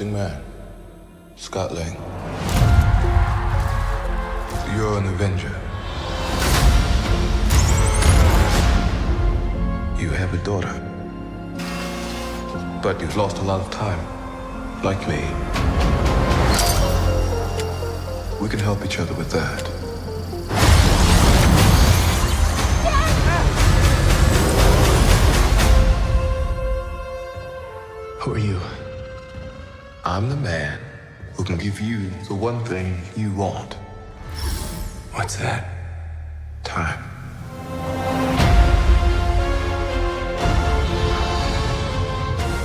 interesting man. Scott Lang. You're an Avenger. You have a daughter. But you've lost a lot of time. Like me. We can help each other with that. Who are you? I'm the man who can give you the one thing you want. What's that? Time.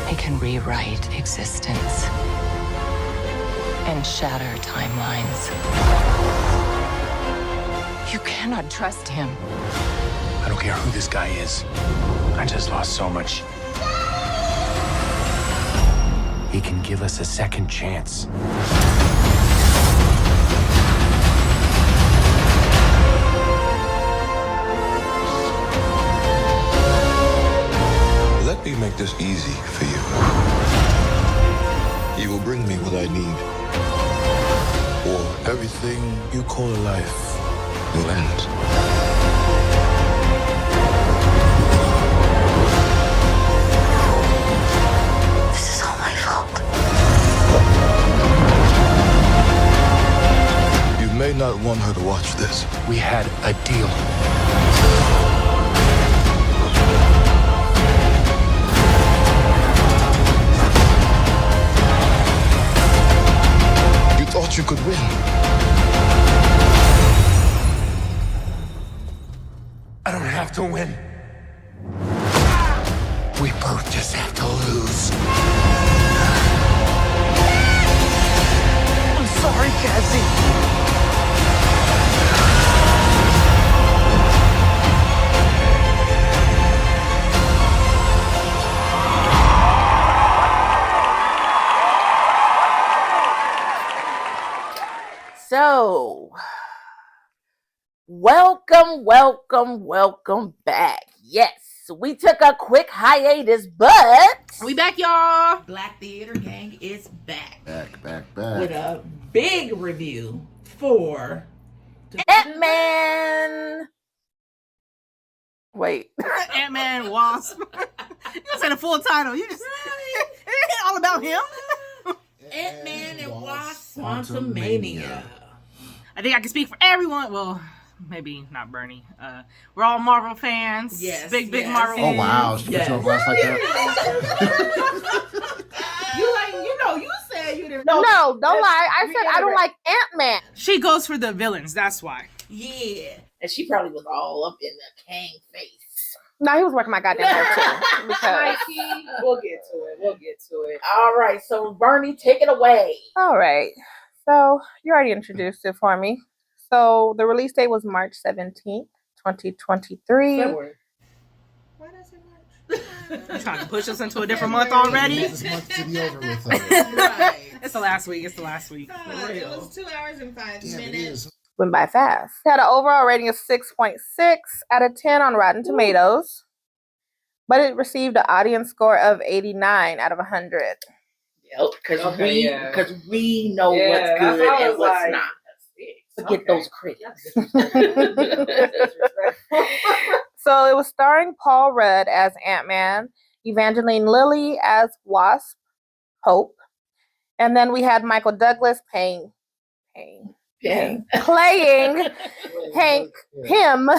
He can rewrite existence and shatter timelines. You cannot trust him. I don't care who this guy is. I just lost so much. He can give us a second chance. Let me make this easy for you. You will bring me what I need, or everything you call a life will end. This is all my fault. You may not want her to watch this. We had a deal. Thought you could win. I don't have to win. We both just have to lose. I'm sorry, Cassie. So, welcome back. Yes, we took a quick hiatus, but we back, y'all. Black Theater Gang is back. Back. With a big review for ANTMAN. Wait. ANTMAN Wasp. You don't say the full title. You just all about him. ANTMAN and Wasp Quantumania. I think I can speak for everyone. Well, maybe not Bernie. We're all Marvel fans. Yes. Big Marvel fans. Oh, wow. She put you on blast like that? You said you didn't. No, don't lie. I said I don't like Ant-Man. She goes for the villains. That's why. Yeah. And she probably was all up in the Kang face. No, he was working my goddamn hair too. Because... We'll get to it. All right. So, Bernie, take it away. All right. So, you already introduced it for me. So, the release date was March 17th, 2023. February. Why does it March? You're trying to push us into a different month already? This month to be over with. Right. It's the last week. It was 2 hours and 5 minutes. Went by fast. It had an overall rating of 6.6 out of 10 on Rotten Tomatoes. But it received an audience score of 89 out of 100. Yep, because we know what's good and what's not. Forget those critics. So it was starring Paul Rudd as Ant-Man, Evangeline Lilly as Wasp, Hope, and then we had Michael Douglas playing Hank Pym,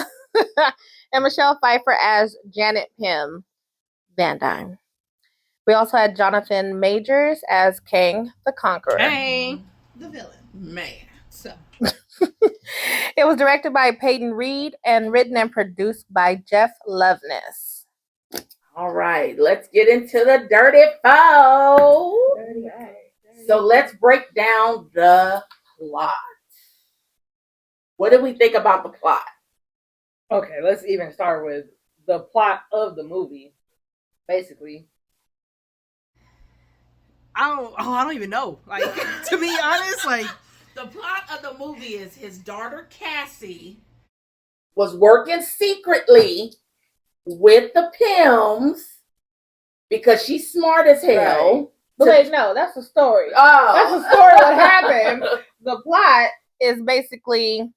and Michelle Pfeiffer as Janet Pym Van Dyne. We also had Jonathan Majors as Kang the Conqueror. Hey, the villain. Man. So. It was directed by Peyton Reed and written and produced by Jeff Loveness. All right, let's get into the dirty foe. So let's break down the plot. What did we think about the plot? Okay, let's even start with the plot of the movie. Basically, I don't even know. Like, to be honest, like, the plot of the movie is his daughter Cassie was working secretly with the Pyms because she's smart as hell. But wait, no, that's the story. Oh, That's the story. What happened? The plot is basically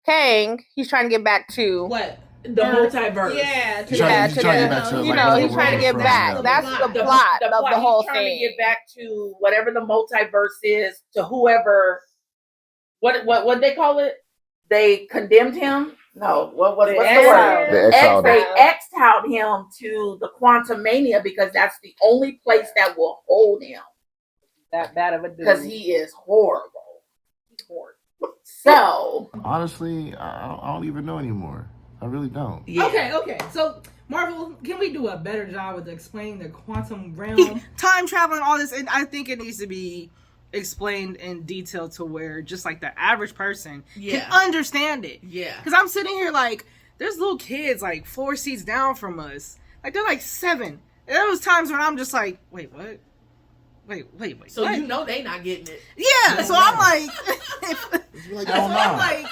Kang. He's trying to get back to What? the multiverse. Yeah. He's trying to get back to, you like, know, where he's the trying to world get was back. from. That's the plot of the whole he's trying thing. to get back to whatever the multiverse is, to whoever. What they call it? They condemned him. No, what's the word? The exiled. They exiled him to the Quantumania because that's the only place that will hold him. That bad of a dude. Because he is horrible. So Honestly, I don't even know anymore. I really don't. Yeah. Okay. So, Marvel, can we do a better job with explaining the quantum realm, time traveling, all this? And I think it needs to be explained in detail to where just like the average person can understand it. Yeah. Because I'm sitting here like, there's little kids like 4 seats down from us. Like they're like 7. And there was times when I'm just like, wait, what? Wait. So what? you know they not getting it. Yeah. So I'm like, It's like, they don't know.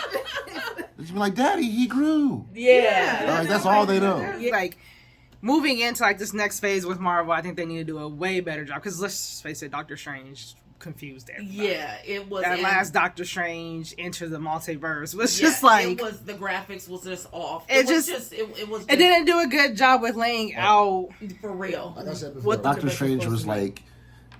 It's like, Daddy, he grew. Yeah. Like, that's all they know. Like moving into like this next phase with Marvel, I think they need to do a way better job. Because let's face it, Doctor Strange confused everybody. Yeah, it was that last Doctor Strange Enter the Multiverse was just like it was, the graphics was just off. It didn't do a good job with laying out for real. Like I said before, Doctor Strange was like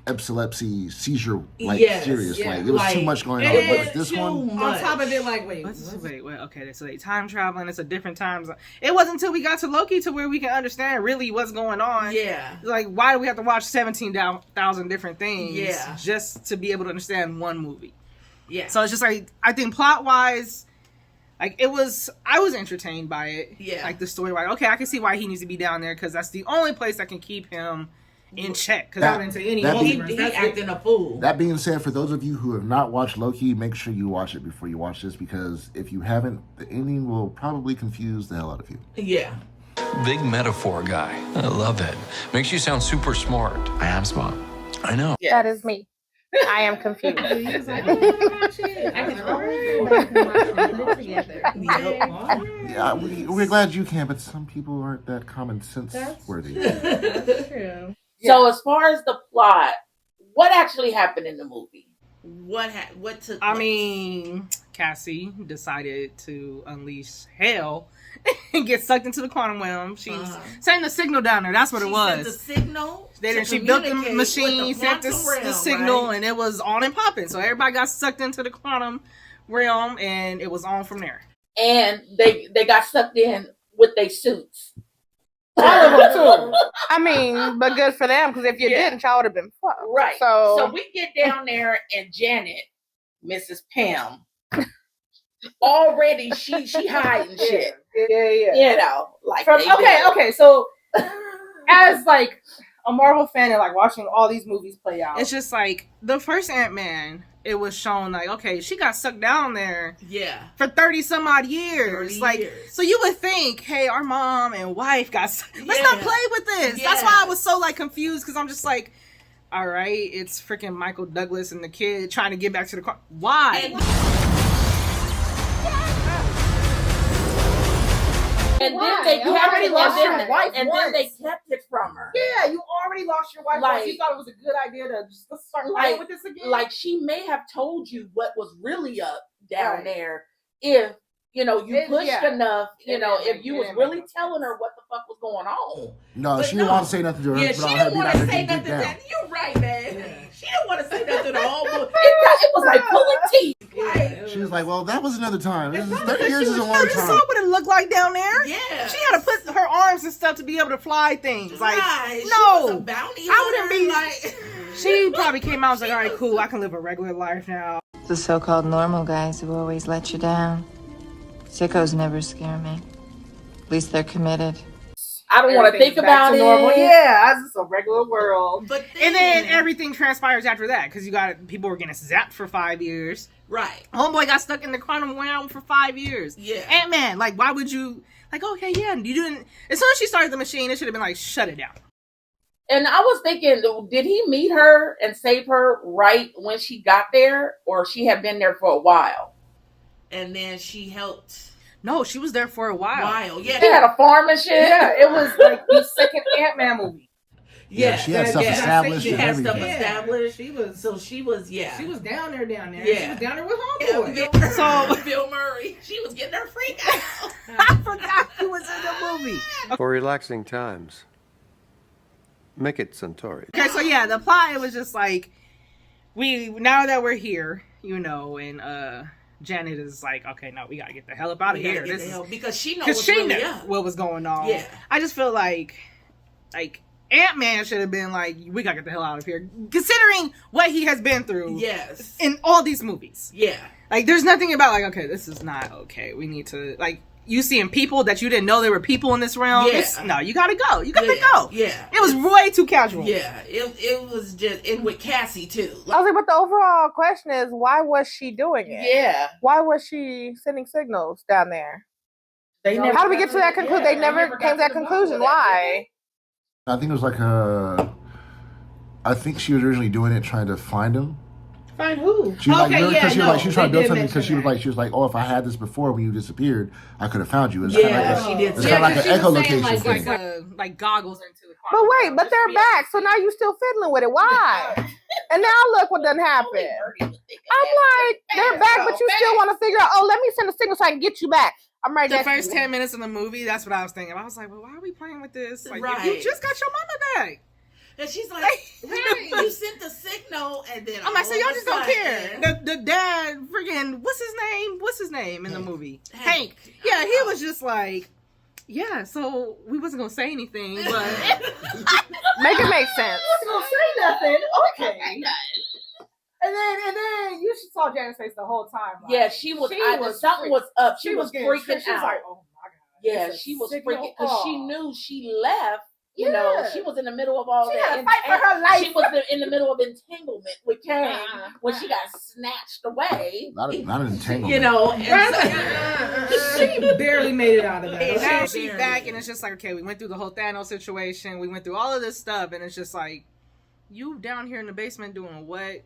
epilepsy seizure serious. Like it was too much going on. But like this one on top of it, like wait, okay, so they time traveling. It's a different time zone. It wasn't until we got to Loki to where we can understand really what's going on. Yeah, like why do we have to watch 17,000 different things? Yeah, just to be able to understand one movie. Yeah, so it's just like I think plot wise. Like I was entertained by it. Yeah, like the story. Like okay, I can see why he needs to be down there because that's the only place that can keep him in check. Because I wouldn't say any. He acting a fool. That being said, for those of you who have not watched Loki, make sure you watch it before you watch this because if you haven't, the ending will probably confuse the hell out of you. Yeah. Big metaphor guy. I love it. Makes you sound super smart. I am smart. I know. That is me. I am confused. Yeah, we're glad you can, but some people aren't that common sense worthy. That's true. So as far as the plot, what actually happened in the movie? What took place? I mean, Cassie decided to unleash hell and get sucked into the quantum realm. She's sending the signal down there. That's what it was. Sent the signal. She built the machine, sent the signal, right? And it was on and popping. So everybody got sucked into the quantum realm, and it was on from there. And they got sucked in with their suits. All of them too. I mean, but good for them because if you didn't, y'all would have been fucked. Right. So we get down there and Janet, Mrs. Pam, already she hiding shit. Yeah. You know, like okay. So as like a Marvel fan and like watching all these movies play out, it's just like the first Ant-Man. It was shown like, okay, she got sucked down there for 30 some odd years. So you would think, hey, our mom and wife got sucked. Let's not play with this. Yeah. That's why I was so like confused because I'm just like, all right, it's freaking Michael Douglas and the kid trying to get back to the car. Why? And then they already lost your wife, and then they kept it from her. Yeah, you already lost your wife. Like you thought it was a good idea to just start playing with this again. Like she may have told you what was really up down there if you pushed enough. If you was really telling her what the fuck was going on. No, she didn't want to say nothing to her. Yeah, she didn't want to say nothing. You're right, man. Yeah. She didn't want to say nothing at all. It was like pulling teeth. She was like, well, that was another time. 30 years is a long time. You saw what it looked like down there? Yeah. She had to put her arms and stuff to be able to fly things. Like, right. no. She was a bounty hunter. I wouldn't be like... She probably came out and was like, all right, cool, I can live a regular life now. The so-called normal guys who always let you down. Sickos never scare me. At least they're committed. I don't want to think about it. Normal. Yeah, it's just a regular world. And then everything transpires after that because you got people were getting zapped for 5 years. Right. Homeboy got stuck in the quantum realm for 5 years. Yeah. Ant-Man, like, why would you... Like, okay, yeah, you didn't... As soon as she started the machine, it should have been like, shut it down. And I was thinking, did he meet her and save her right when she got there? Or she had been there for a while? And then she helped... No, she was there for a while. Yeah. She had a farm and shit. Yeah, it was like the second Ant-Man movie. Yeah, she had stuff yeah. established She and had stuff everything. established. She was. So she was, She was down there. Yeah. She was down there with homeboy. Yeah, So Bill Murray, she was getting her freak out. I forgot he was in the movie. For relaxing times, make it Centauri. Okay, so yeah, the plot, it was just like, now that we're here, and Janet is like, okay, no, we gotta get the hell up out of here. Because she knows Because she knew what was going on. Yeah. I just feel like Ant-Man should have been like, we gotta get the hell out of here, considering what he has been through. Yes. In all these movies. Yeah. Like, there's nothing about like, okay, this is not okay. We need to, like, you seeing people that you didn't know there were people in this realm. Yeah. No, you gotta go. You gotta go. Yeah. It was way too casual. Yeah. It was just, and with Cassie too. I was like, but the overall question is, why was she doing it? Yeah. Why was she sending signals down there? Never How did we get to that conclusion? They never came to that conclusion. Why? I think it was like I think she was originally doing it trying to find him. Find who? She was like, Okay, because yeah, she was trying to build they did something because mention she was like, oh, if I had this before when you disappeared, I could have found you. It's Yeah, kind of she did. It's kind of like an she was saying, echolocation like, thing. Like goggles into the But wait, but they're back, so now you still fiddling with it. Why? And now look what done happened. I'm like, they're back, but you still want to figure out, oh, let me send a signal so I can get you back. I'm right the next first to you. 10 minutes of the movie, that's what I was thinking. I was like, well, why are we playing with this? Like, Right. you just got your mama back. And she's like, hey, you sent the signal, and then I'm like, so all y'all of a just don't sudden- care. The dad, freaking, what's his name in the movie? Hank. Yeah, he was just like, yeah, so we wasn't going to say anything, but. Make it make sense. I wasn't gonna say nothing. Okay. And then you saw Janet's face the whole time. Like, Yeah, she was. Something was up. She was getting freaking tricked. She was out. like, oh my god. Yeah, It's a she was signal. freaking because she Aw. knew she left. You know, Yeah. she was in the middle of all She that. had to fight for her life. She was in the middle of entanglement with Kane when she got snatched away. Not an entanglement. You know, and She barely made it out of that. And now She she's back, and it's just like, okay, we went through the whole Thanos situation. We went through all of this stuff, and it's just like, you down here in the basement doing what?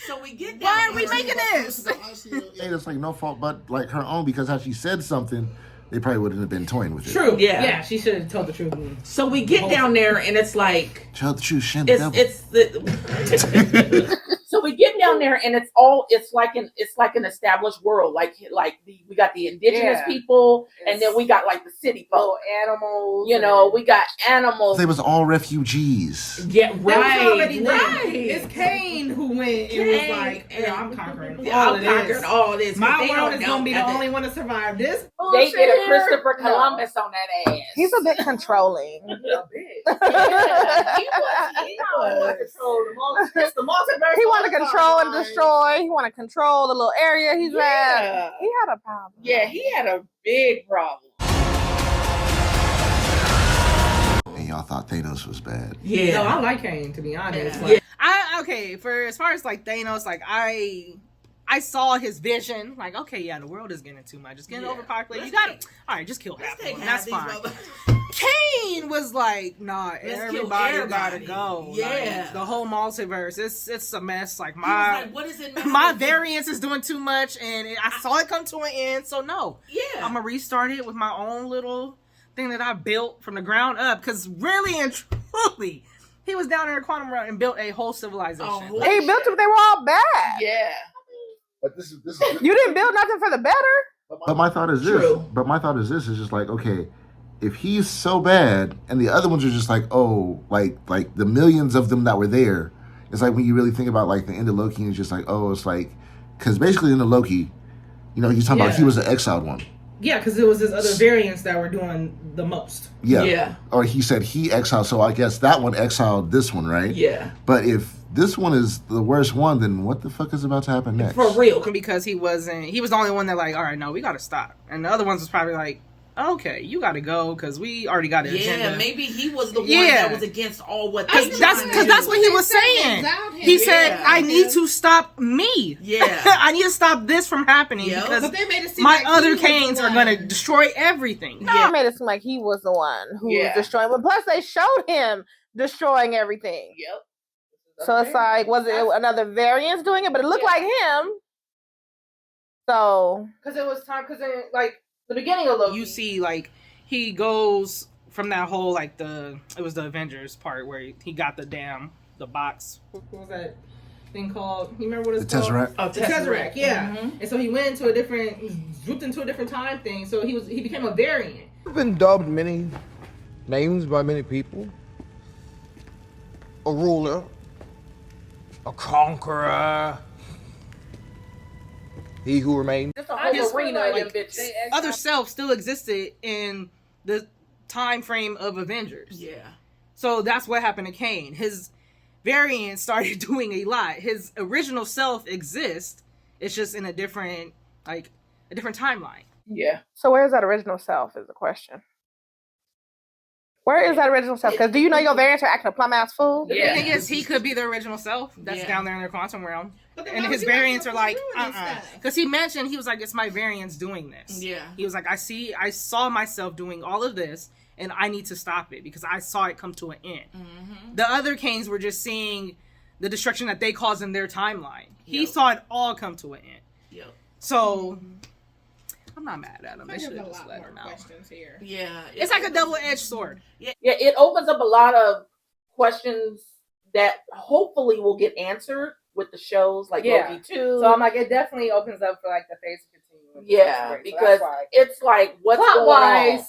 so we get. Why are we making this? It's like no fault but like her own because had she said something, they probably wouldn't have been toying with it. True. Yeah. Yeah, she should have told the truth. So we get down there, and it's like Tell the truth, shame the devil. it's the. So we get down there, and it's like an established world. We got the indigenous people, and then we got like the city folk. Animals. You know, we got animals. They was all refugees. Yeah, They was right. already Right. It's Kane who went and was like, yeah, I'm conquering all of conquering this. all this. My They world don't is gonna be know the only one to survive this. They bullshit get a here. Christopher No. Columbus on that ass. He's a bit controlling. A bit. Yeah, he was. It's the multiverse. He want to control and destroy. He want to control the little area he's at. He had a problem. Yeah, he had a big problem. And y'all thought Thanos was bad. Yeah. No, I like Kane, to be honest. Yeah. Like, For as far as like Thanos, like I saw his vision. Like, okay, yeah, the world is getting too much. It's getting overpopulated. You gotta, all right, just kill half of them. That's fine. Kane was like, nah, everybody gotta go. Yeah. Like, the whole multiverse, it's a mess. Like He was my like, what is it? my variance is doing too much, and I saw it come to an end. So no, Yeah. I'm gonna restart it with my own little thing that I built from the ground up. Because really and truly, he was down there in Quantum Realm and built a whole civilization. Oh, He built it, but they were all bad. Yeah. But this is You didn't build nothing for the better. But my thought is this. True. But my thought is this is just like, okay, if he's so bad and the other ones are just like, oh, like the millions of them that were there, it's like when you really think about like the end of Loki, it's just like, oh, it's like, because basically in the Loki, you know, he's talking about he was the exiled one. yeah, because it was his other variants that were doing the most. Yeah. Yeah. Or he said he exiled, so I guess that one exiled this one, right? Yeah. But if this one is the worst one, then what the fuck is about to happen next? For real. Because he was the only one that like, all right, no, we gotta stop. And the other ones was probably like, okay, you gotta go because we already got an agenda. Yeah, maybe he was the one Yeah. that was against all what they That's what he was saying. He said, "I need to stop me. Yeah. I need to stop this from happening Yep. because But they made it seem my like other he was the Canes are one. going to destroy everything." No, it made it seem like he was the one who was destroying. But plus, they showed him destroying everything. Yep. So it's like, was it another variance doing it? But it looked like him. So Because it was time, because like the beginning of Loki. You see, like he goes from that whole like it was the Avengers part where he got the box. What was that thing called? You remember what it's called? Tesseract. Oh, the Tesseract. Yeah. And so he went into drooped into a different time thing. So he became a variant. I've been dubbed many names by many people. A ruler, a conqueror, he who remains. Just a whole arena of them like, bitches. other self still existed in the time frame of Avengers. Yeah. So that's what happened to Kane. His variant started doing a lot. His original self exists. It's just in a different timeline. Yeah. So where's that original self is the question. Where is that original self? Because do you know your variants are acting a plum ass fool? The thing is, he could be the original self that's down there in the quantum realm. And his variants are like, Because he mentioned, he was like, it's my variants doing this. Yeah. He was like, I saw myself doing all of this, and I need to stop it because I saw it come to an end. Mm-hmm. The other Kanes were just seeing the destruction that they caused in their timeline. He saw it all come to an end. Yep. So, I'm not mad at him. They should have just let him out. Here. Yeah. It's like a double-edged sword. Yeah, it opens up a lot of questions that hopefully will get answered with the shows like Loki 2. So I'm like, it definitely opens up for like the phase to continue. Yeah, because it's like what's going on.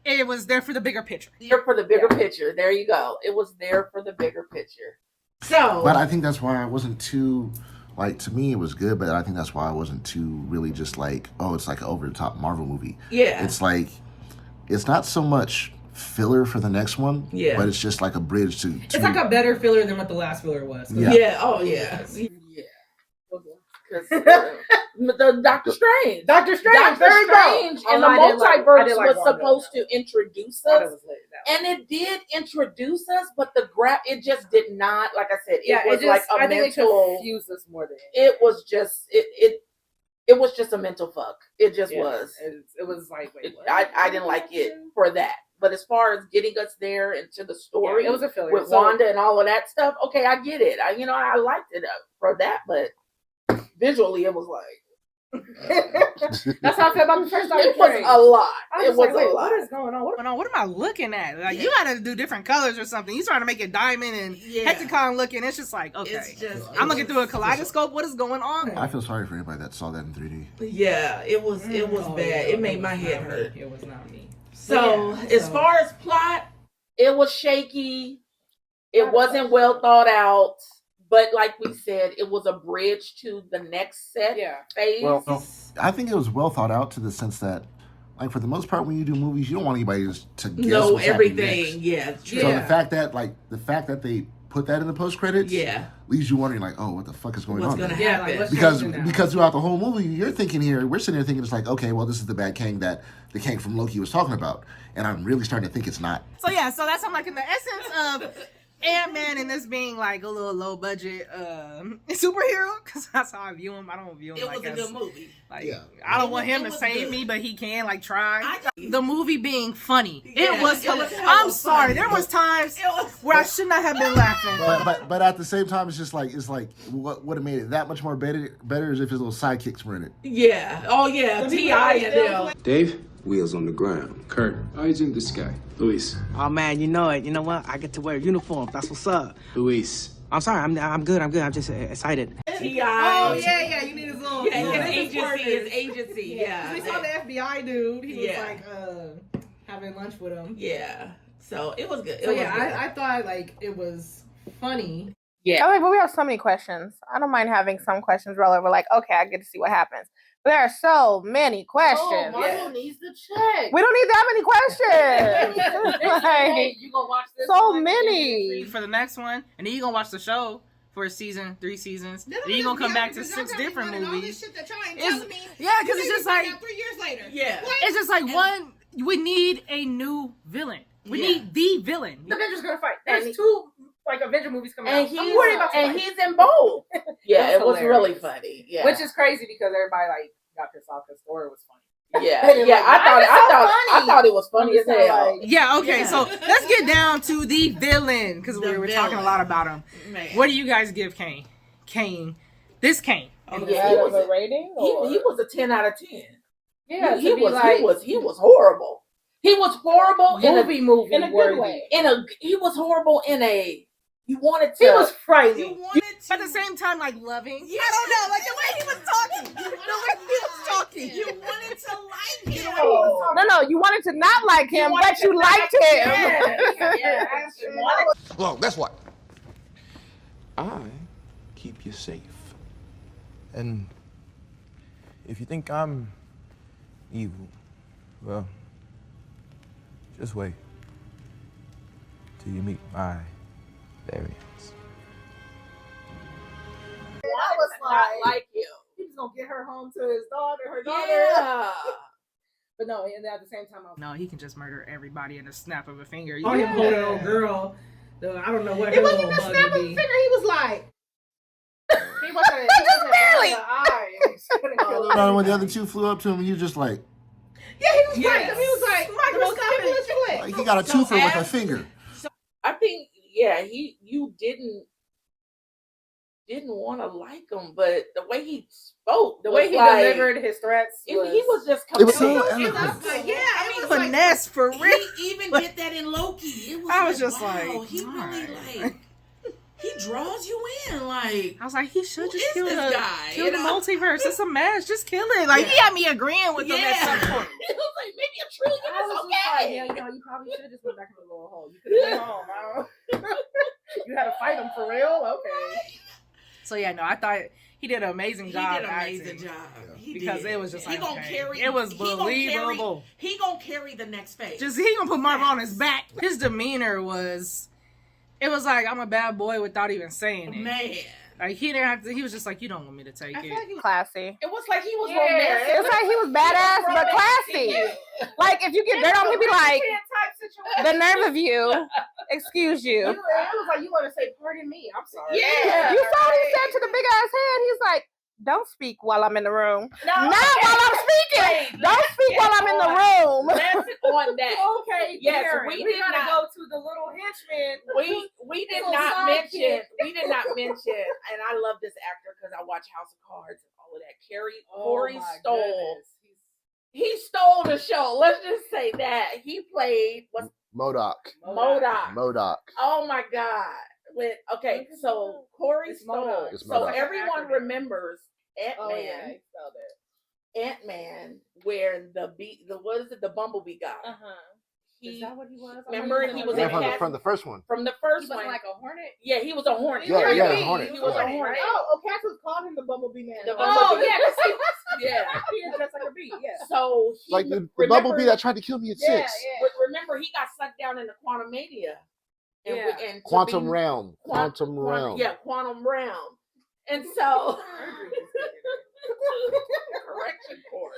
It was there for the bigger picture. There for the bigger picture. There you go. It was there for the bigger picture. So, but I think that's why I wasn't too like. To me, it was good, but I think that's why I wasn't too really just like, oh, it's like an over the top Marvel movie. Yeah, it's like it's not so much filler for the next one. Yeah, but it's just like a bridge to it's like a better filler than what the last filler was. Yeah. Yeah. Oh yeah. The Doctor Strange. Doctor Strange and the multiverse was supposed to introduce us. And it did introduce us, but it just did not, like I said, it was like a mental. It confused us more than it was just it was just a mental fuck. It just was. It was like wait, I didn't like it for that. But as far as getting us there into the story, it was a filler with Wanda and all of that stuff. Okay, I get it. I liked it for that, but visually it was like. That's how I feel about the first Doctor Strange. It was a lot. It was like, a lot. What is going on? What am I looking at? Like you gotta do different colors or something. He's trying to make it diamond and hexagon looking. It's just like okay. I'm looking through a kaleidoscope. What is going on? I feel sorry for anybody that saw that in 3D. Yeah, it was bad. It made my head hurt. It was not me. So as far as plot, it was shaky. It wasn't well thought out. But like we said, it was a bridge to the next phase. Well, I think it was well thought out to the sense that, like for the most part, when you do movies, you don't want anybody to guess know what's everything. Yeah. So the fact that they put that in the post credits, leaves you wondering like, oh, what the fuck is going on? What's going to happen? Because throughout the whole movie, we're sitting here thinking it's like, okay, well, this is the bad Kang that the Kang from Loki was talking about, and I'm really starting to think it's not. So that's I'm like in the essence of Ant-Man and this being like a little low budget superhero, because that's how I view him. I don't view him it was a good movie. Like I don't want him to save me, but he can like try. The movie being funny, it was hilarious. I'm sorry, there was times where I should not have been laughing. But at the same time, it's like what would have made it that much more better is if his little sidekicks were in it. Yeah. Oh yeah. T.I. and them. Dave, wheels on the ground. Kurt, eyes in the sky. Luis. Oh man, you know it. You know what? I get to wear a uniform. That's what's up. Luis. I'm sorry. I'm good. I'm just excited. T.I. Oh yeah. You need his little his agency. Yeah. We saw the FBI dude. He was like having lunch with him. Yeah. So it was good. I thought like it was funny. Yeah. But we have so many questions. I don't mind having some questions roll over. Like, okay, I get to see what happens. But there are so many questions. Marvel needs to check. We don't need that many questions. Like, you gonna watch this? So many for the next one, and then you gonna watch the show for a season, 3 seasons. Then you gonna come back to 6 different movies. Because it's just like 3 years later. Yeah, it's just like one. We need a new villain. We need the villain. The Avengers gonna fight. There's 2 like Avenger movies coming and out. I'm worried about he's in both. Yeah, it was really funny. Yeah, which is crazy because everybody like got pissed off because Thor was funny. Yeah, I thought it was funny as hell. Yeah, okay, so let's get down to the villain because we were talking a lot about him. Man. What do you guys give Kane? This Kane. He was a rating. He was a 10 out of 10. Yeah, he was horrible. He was horrible in a in good way. He was horrible in a. You wanted to. He was frightening. But at the same time, like loving. Yeah. I don't know, like the way he was talking. The way he was talking. You wanted to like him. No, you wanted to not like him, but you liked him. Look, that's what. I keep you safe. And if you think I'm evil, well, just wait till you meet my variants. I was like him. He was gonna get her home to his daughter, her daughter. Yeah. But no, and at the same time, No, he can just murder everybody in a snap of a finger. Oh, him holding an old girl. I don't know what her little bug would be. He was like, he wasn't just barely. No, when the other two flew up to him, he was just like, Yeah, he was like, microscopic. like he got a twofer with a finger. So I think, you didn't want to like him, but the way he spoke, the way he delivered his threats, he was just. It was so eloquent. Finesse for real. He even did that in Loki. It was I was just like, he really like. He draws you in, like. I was like, he should just kill this the guy? Kill the multiverse. It's a mess. Just kill it. Like he had me agreeing with him at some point. It was like maybe $1 trillion is okay. You probably should have just went back in the little hole. You could have been home. I don't. You had to fight him for real, okay? So yeah, no, I thought he did an amazing job. He did an amazing job. Because it was just like, carry. It was believable. He gonna carry the next phase. Just he gonna put Marvel on his back. His demeanor was. It was like, I'm a bad boy without even saying it. Man. Like, he didn't have to, he was just like, you don't want me to take it. Like classy. It was like he was romantic. It's like he was badass, but classy. Like, if you get dirt on him, he'd be like, the nerve of you. Excuse you. It was like, you want to say, pardon me, I'm sorry. Yeah. You saw what he said to the big ass head. He's like, don't speak while I'm in the room. No, not while I'm speaking. Don't speak while I'm in the room. Let's on that. Okay, yes, Darren, we did not go to the little henchman. We did not mention. We did not mention, and I love this actor because I watch House of Cards and all of that. Corey stole. He stole the show. Let's just say that he played MODOK. Oh my God. So Corey stole. So everyone remembers Ant-Man. Ant-Man, where the Bumblebee guy. Is that what he was? Remember, he was from the first one. From the first one, like a hornet. Yeah, he was a hornet. Yeah, a hornet. He was a hornet. Oh, Catherine's called him the Bumblebee Man. Yeah, he is just like a bee. Yeah. So like the Bumblebee that tried to kill me at 6. But remember, he got sucked down in the Quantumania. And Quantum realm. Yeah, quantum realm. And so correction court.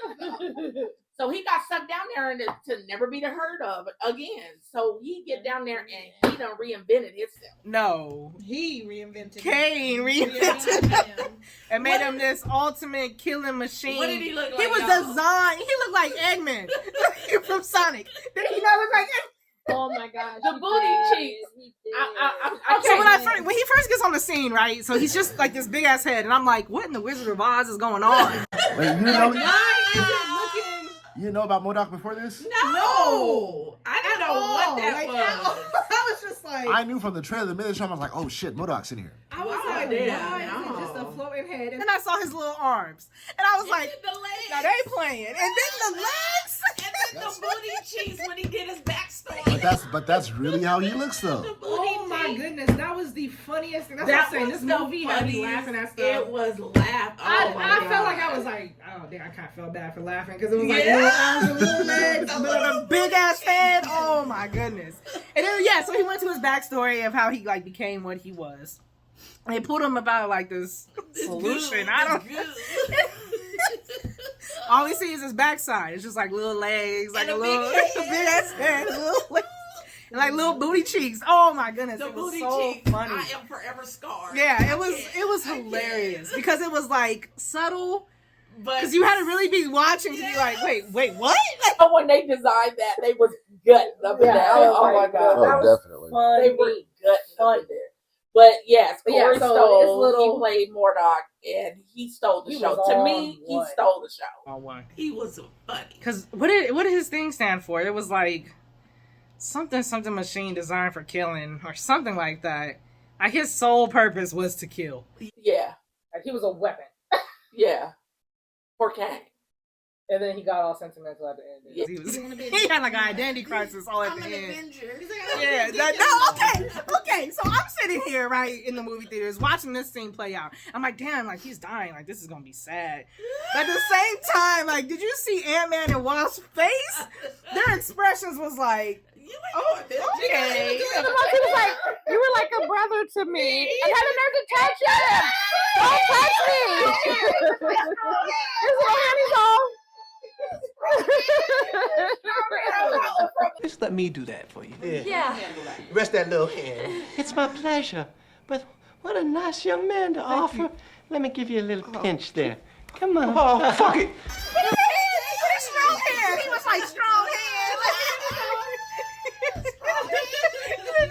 So he got sucked down there and to never be heard of again. So he get down there and he done reinvented himself. No, he reinvented. Kane reinvented him and made him this ultimate killing machine. What did he look like? He was designed. He looked like Eggman from Sonic. Did he not look like Eggman? Oh my gosh, the booty cheeks. So when he first gets on the scene, right? So he's just like this big ass head, and I'm like, what in the Wizard of Oz is going on? Wait, you know about MODOK before this? No, I didn't know what that was. I was just like, I knew from the trailer. The minute I was like, oh shit, MODOK's in here. I was like, why is it just a floating head? And I saw his little arms, and I was like, now they playing, and then the legs, and then the booty cheeks when he did his backstory. But that's really how he looks though. Oh my goodness, that was the funniest thing. That's what I'm saying. This movie had me laughing at stuff. It was laugh. I felt like I was like, oh damn, I kind of felt bad for laughing because it was like little arms and little legs, but a big ass head. Oh my goodness. And then so he went to his backstory of how he like became what he was. They put him about like this solution. I don't. All we see is his backside. It's just like little legs, like a little big ass head, and like little booty cheeks. Oh my goodness, it was so funny. I am forever scarred. Yeah, it was hilarious because it was like subtle. Because you had to really be watching to be like, wait, what? But when they designed that, they was gutting up in there. Oh my god, definitely. They were gutting up in there. But yes, But yeah, Corey so Stoll, it's little- he played Mordok, and he stole the He show. was To on me, he one. stole the show. On one. He was funny. Because what did his thing stand for? It was like something machine designed for killing or something like that. Like his sole purpose was to kill. Yeah, Like he was a weapon. yeah. For Kang. And then he got all sentimental at the end. Yeah. He had like an identity crisis all at the end. Avenger. Yeah, okay. So I'm sitting here, right, in the movie theaters watching this scene play out. I'm like, damn, like he's dying. Like this is gonna be sad. But at the same time, like, did you see Ant-Man and Wasp's face? Their expressions was like, oh, okay. He was like, you were like a brother to me. I had the nerve to touch him. Don't touch me. His little hands off. Just let me do that for you. Yeah. Rest that little hand. It's my pleasure. But what a nice young man to offer. Let me give you a little pinch there. Come on. Oh, fuck it. Strong hand. He was like strong hand.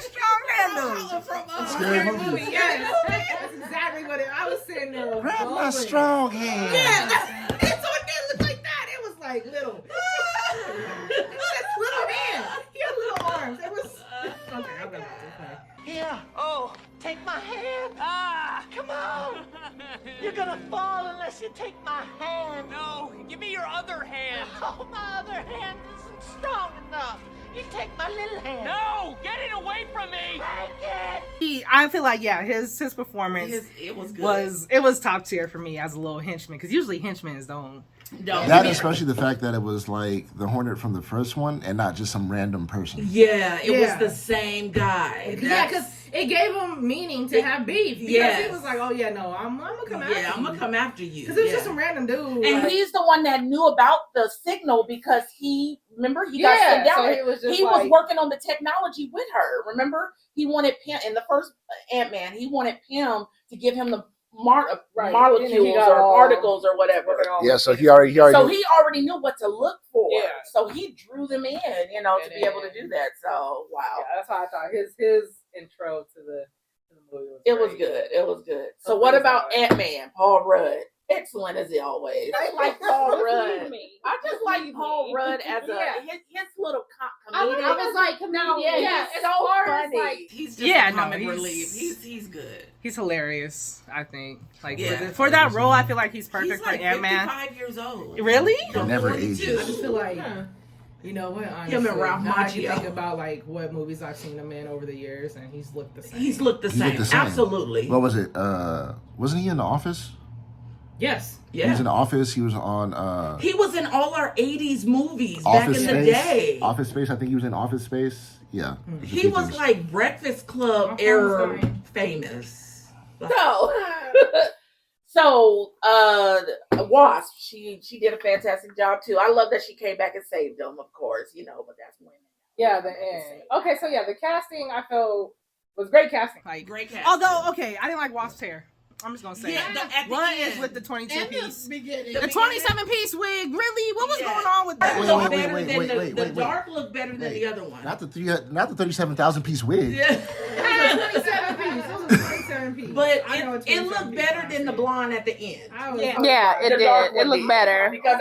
Strong hand. Scary movie. Yes. That's exactly what I was sitting there. Grab my strong hand. Yeah. It's what it looked like that. It was like little. Just little hands. He had little arms. It was. Okay, I'm gonna Here. Oh, take my hand. Ah, come on. You're gonna fall unless you take my hand. No, give me your other hand. Oh, my other hand isn't strong enough. You take my little hand. No, get it away from me. Take it. I feel like his performance It was good. it was top tier for me as a little henchman, because usually henchmen don't. That, especially the fact that it was like the Hornet from the first one and not just some random person. Yeah, it Yeah. was the same guy. Yeah, because it gave him meaning to have beef. Because Yes. he was like, oh yeah, no, I'm gonna come after you. I'm gonna come after you. Because it was just some random dude. And like, he's the one that knew about the signal because he got sent down. so there. he was just He was like- working on the technology with her. Remember, he wanted Pym in the first Ant-Man. He wanted Pym to give him the Right. molecules And he got or all- particles or whatever. Yeah, so he already So he already knew what to look for. Yeah. So he drew them in, to be able to do that. So wow, Yeah, that's how I thought his intro to the movie was. it was great. good. It was good. So So what please about don't. Ant-Man? Paul Rudd, excellent as he always. I like Paul Rudd. I just like Paul Rudd as his little comedian. I was like, no, yeah, as he's so far as, funny. like, He's He's good. He's hilarious, I think. Like Yeah. for that role, I feel like he's perfect He's for like Ant-Man. 55 years old. Really? It never 42. ages. I just feel like, you know what? Honestly, Him and Ralph now I can Macchio. think about like what movies I've seen him in over the years, and he's looked the same. He's looked the He same. looked the same. Absolutely. What was it? Wasn't he in The Office? Yes. He was in The Office. He was on He was in all our 80s movies Office back in Space. the day. Office Space. I think he was in Office Space. Yeah. He was like Breakfast Club era famous. So, Wasp, she did a fantastic job too. I love that she came back and saved them, of course, but that's when. Yeah, the end. Okay, so yeah, the casting I felt was great casting. Like Great casting. Although, okay, I didn't like Wasp's hair. I'm just gonna say Yeah, it. at the One end. is with the 22 piece. The The 27 piece wig, really? What was going on with that? The dark looked better than the other one. Not the 37,000 piece wig. Yeah. 27 piece. It was a 27 piece. But I know what it 27 looked piece better was. than the blonde at the end. Yeah, it The dark did. It one looked did. better. Because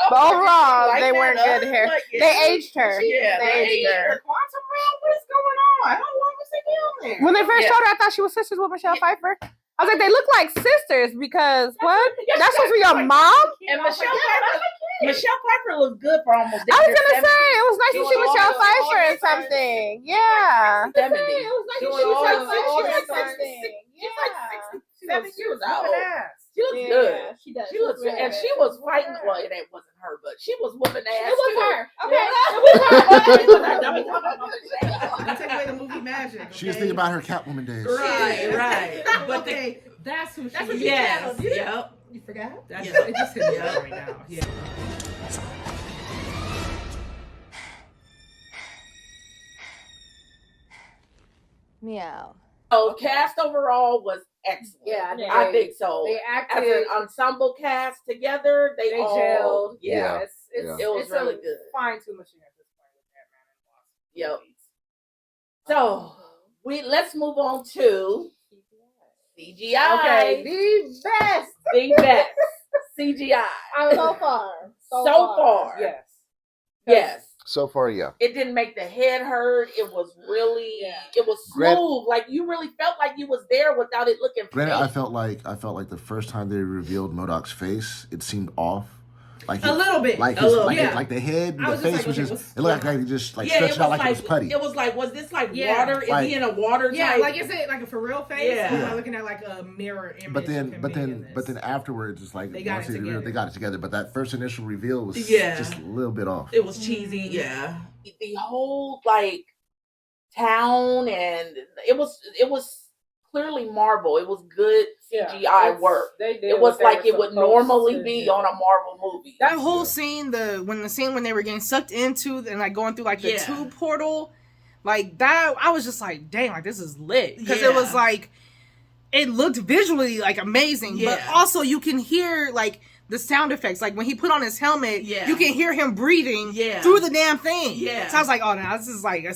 But overall, like they that weren't other good hair. one, yeah. They aged her. Yeah, they aged her. Quantum realm, what's going on? How long was they down there? When they first showed her, I thought she was sisters with Michelle Pfeiffer. I was like, they look like sisters because what? That's supposed to be your mom? And Michelle Pfeiffer looked good for almost. I was gonna say it was nice to see Michelle Pfeiffer in something. Yeah. It was nice to see Michelle Pfeiffer in something. She's like 67 years old. ass. She looks Yeah, good. she does. She looks good. And she was fighting. Well, it wasn't her, but she was whooping ass. It was too. her. Okay. Don't take away the movie magic. She was okay? thinking about her Catwoman days. Right. But Okay, that's who she is. yes, yep. You forgot? That's, Yeah. It just hit me up right now. Yeah. Meow. So cast overall was excellent. Yeah, I think so. They As acted. an ensemble cast together, they They all gelled. Yeah. It's It was it's really a good. fine-tuned machine at this point with Ant-Man and Wasp. Yep. So let's move on to CGI. Okay, the best. The best. CGI. So far. So far. Yes. Yes. So far, yeah. It didn't make the head hurt. It was really, it was Grant- smooth. Like you really felt like you was there without it looking Granted, fake. I felt like the first time they revealed MODOK's face, it seemed off. Like A little bit. Like A little, like the head, the face was just. It looked like he just stretched out like it was putty. It was like, was this like Yeah. water? Is Like- he in a water Yeah, type? like is it like a for real face? Yeah. Or am I looking at like a mirror image? But of him then being in this? afterwards, it's like They got once it they revealed, together. they got it together. But that first initial reveal was Yeah. just a little bit off. It was cheesy. Yeah. The whole like town and it was clearly Marvel. It was good CGI work. It was like it would normally be on a Marvel movie. That whole scene, when they were getting sucked into and like going through like the tube portal, like that, I was just like, dang, like this is lit, because it was like, it looked visually like amazing, but also you can hear like the sound effects, like when he put on his helmet, you can hear him breathing through the damn thing. So I was like, oh, now this is like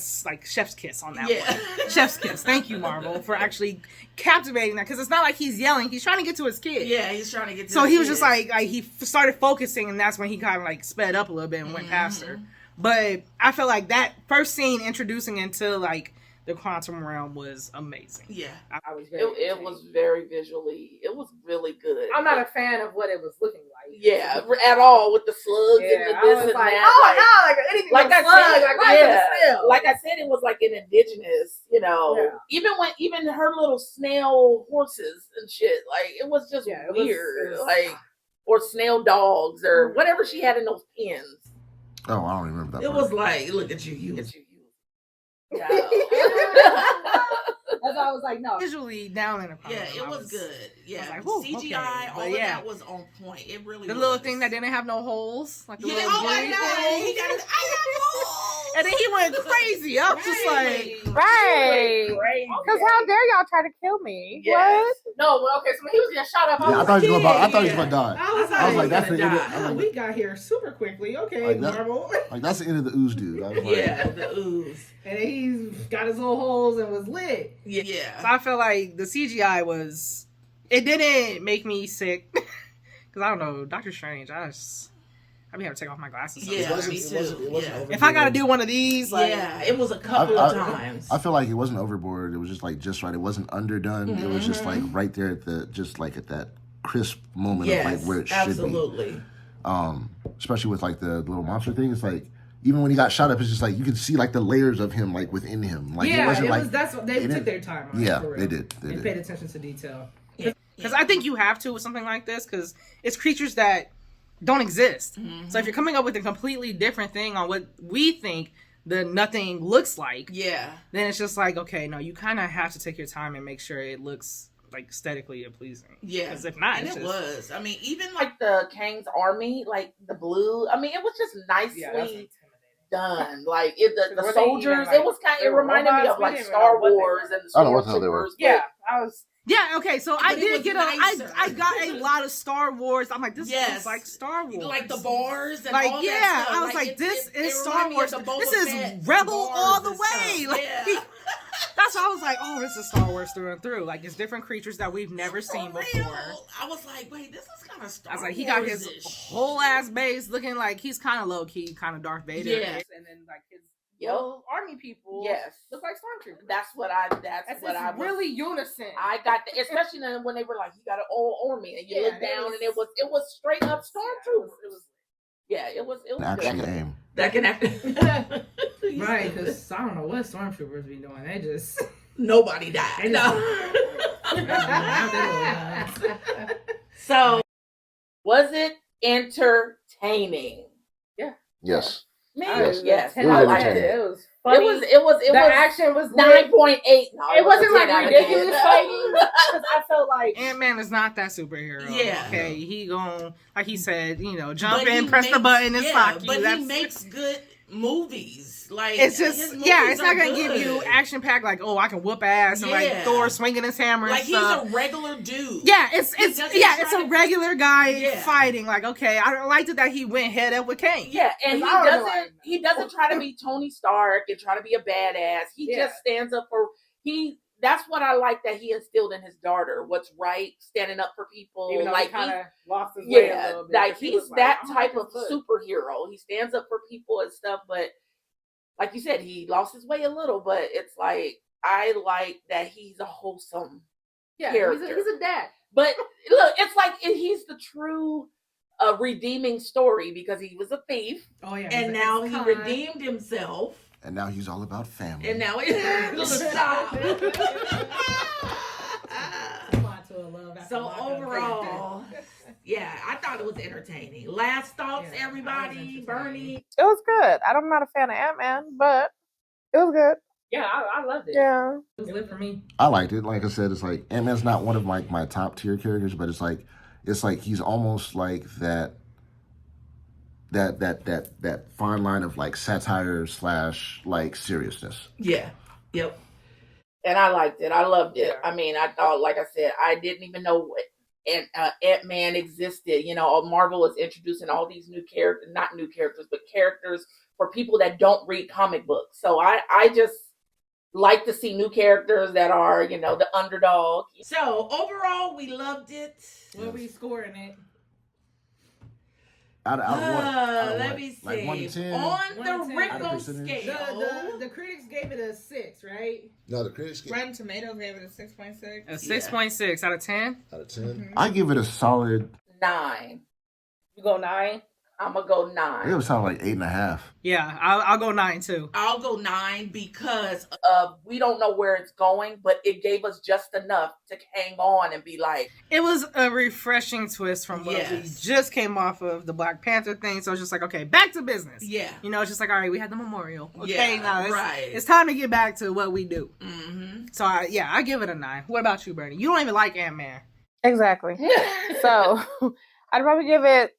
chef's kiss on that one. Chef's kiss. Thank you, Marvel, for actually captivating that, because it's not like he's yelling; he's trying to get to his kid. Yeah, he's trying to get to. So his he was kid. just like he started focusing, and that's when he kind of like sped up a little bit and went past her. But I felt like that first scene introducing into like the quantum realm was amazing. Yeah, I was it was very visually. It was really good. I'm not a fan of what it was looking like. Yeah, at all with the slugs and the this and that. Anything like I said, like I said, it was like an indigenous, even her little snail horses and shit. Like it was just weird, or snail dogs or whatever she had in those pens. Oh, I don't remember that. It was like, look at you. That's why I was like, no. Visually down in the Yeah, it was good. Yeah, I was like, CGI, okay. all of that was on point. It really the was. little thing that didn't have no holes, like the little oh my green god, holes. he got his holes. And then he went crazy. I was just like, Right. Because how dare y'all try to kill me? Yes. What? No, okay, so when he was getting shot up, I thought he was gonna die. I was like, that's the end. we got here super quickly. Okay, Like that- Marvel. Like that's the end of the ooze dude. I was like, The ooze. And then he's got his little holes and was lit. Yeah. so I feel like the CGI was, it didn't make me sick. Because I don't know, Doctor Strange, I be having to take off my glasses. Yeah, sometimes. me too. If I gotta do one of these, like, it was a couple of times. I feel like it wasn't overboard. It was just right. It wasn't underdone. It was just like right there at that crisp moment of like where it should be. Especially with like the little monster thing. It's like, even when he got shot up, it's just like you could see like the layers of him like within him. Like yeah, it wasn't like that's what they took their time on. Yeah, for real. they did. They paid attention to detail. because I think you have to with something like this, because it's creatures that don't exist. So if you're coming up with a completely different thing on what we think the nothing looks like, then it's just like, okay, no, you kind of have to take your time and make sure it looks like aesthetically pleasing. Yeah, because if not, and it's it just, was. I mean, even like the Kang's army, like the blue. I mean, it was just nicely done. Like the soldiers, it was kind. It reminded me of like Star Wars and the Stormtroopers. Yeah, I was. Yeah, okay, so I did get nicer. I got a lot of Star Wars. I'm like, this is like Star Wars. Like the bars and like, all yeah, that stuff. I was like, this is Star Wars. This is Fett Rebel bars all the and way. stuff. Like, Yeah. that's why I was like, oh, this is Star Wars through and through. Like, it's different creatures that we've never seen before. I was like, wait, this is kind of Star I was Wars. like, he got his whole ass base looking like he's kind of low key, kind of Darth Vader. Yeah. And then like his little army people. Yes, look like stormtroopers. That's what I was really unison. I got the, especially when they were like, you got an old army, and you look down, and it was straight up stormtroopers. It was actually good. aim. That can act. Right, because I don't know what stormtroopers be doing. They just nobody died. So, was it entertaining? Yeah. Yes. Man, yes. It was entertaining. It was funny. It was. The action was 9.8. No, it wasn't like 10 out of ridiculous 10. fighting. Because I felt like Ant-Man is not that superhero. Yeah. Okay, he gon', like he said, jump But in, he press the makes- button, and sock you. But That's, he makes good movies. Like it's his just, movies it's not are gonna give good. you action packed like, oh, I can whoop ass and like Yeah. Thor swinging his hammer. Like and he's stuff. a regular dude. Yeah, it's doesn't a regular guy Yeah. fighting. Like, okay, I liked it that he went head up with Kane. Yeah, and Because he doesn't try to be Tony Stark and try to be a badass. He Yeah. just stands up for that's what I like that he instilled in his daughter. What's right, standing up for people. Even though like he kind of lost his way a little bit. Like he's that like, type of superhero. He stands up for people and stuff, but like you said, he lost his way a little, but it's like I like that he's a wholesome character. He's a dad. But look, it's like he's the true redeeming story because he was a thief. Oh yeah, and now he redeemed himself. And now he's all about family. And now stop. So overall, yeah, I thought it was entertaining. Last thoughts, everybody. Bernie. It was good. I'm not a fan of Ant-Man, but it was good. Yeah, I loved it. Yeah. It was lit for me. I liked it. Like I said, it's like Ant-Man's not one of my top tier characters, but it's like he's almost like that fine line of like satire / like seriousness. Yeah. Yep. And I liked it. I loved it. I mean, I thought, like I said, I didn't even know what Ant-Man existed. You know, Marvel is introducing all these new characters, not new characters, but characters for people that don't read comic books. So I just like to see new characters that are, you know, the underdog. So overall, we loved it. What were you scoring it? Let me see. Like 1 to 10. On the Rico scale. The critics gave it a 6, right? No, the critics gave Rotten Tomatoes gave it a 6.6. A 6.6 out of 10? Out of 10? I give it a solid 9. You go 9? I'm gonna go 9. It was sound like 8.5. Yeah, I'll go 9 too. I'll go 9 because we don't know where it's going, but it gave us just enough to hang on and be like. It was a refreshing twist from what we just came off of the Black Panther thing. So it's just like, okay, back to business. Yeah. You know, it's just like, all right, we had the memorial. Okay, now it's time to get back to what we do. Mm-hmm. So I give it a 9. What about you, Bernie? You don't even like Ant-Man. Exactly. So I'd probably give it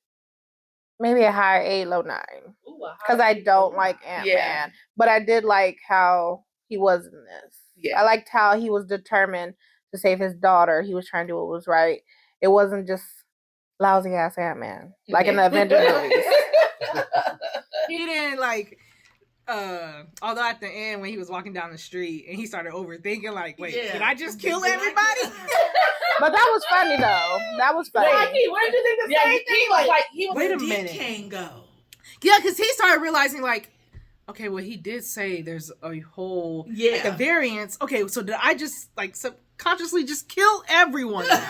maybe a high 8, low 9. Because I don't like Ant-Man. But I did like how he was in this. Yeah. I liked how he was determined to save his daughter. He was trying to do what was right. It wasn't just lousy ass Ant-Man. Like in the Avengers movies. He didn't like although at the end when he was walking down the street and he started overthinking, like, wait, did I just kill everybody? But that was funny though. That was funny. Where did you think the same thing? He was wait a minute. Can go. Yeah, because he started realizing, like, okay, well, he did say there's a whole like a variance. Okay, so did I just like subconsciously just kill everyone now?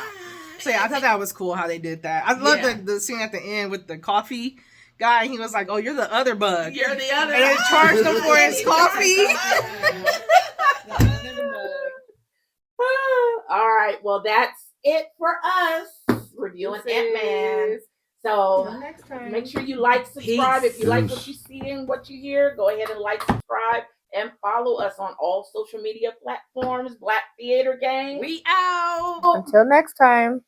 So yeah, I thought that was cool how they did that. I love the scene at the end with the coffee guy. He was like, "Oh, you're the other bug. You're the other." And then charged him for his coffee. All right, well, that's it for us reviewing Ant-Man. So make sure you like, subscribe. If you like what you see and what you hear, go ahead and like, subscribe, and follow us on all social media platforms. Black Theater Gang. We out. Until next time.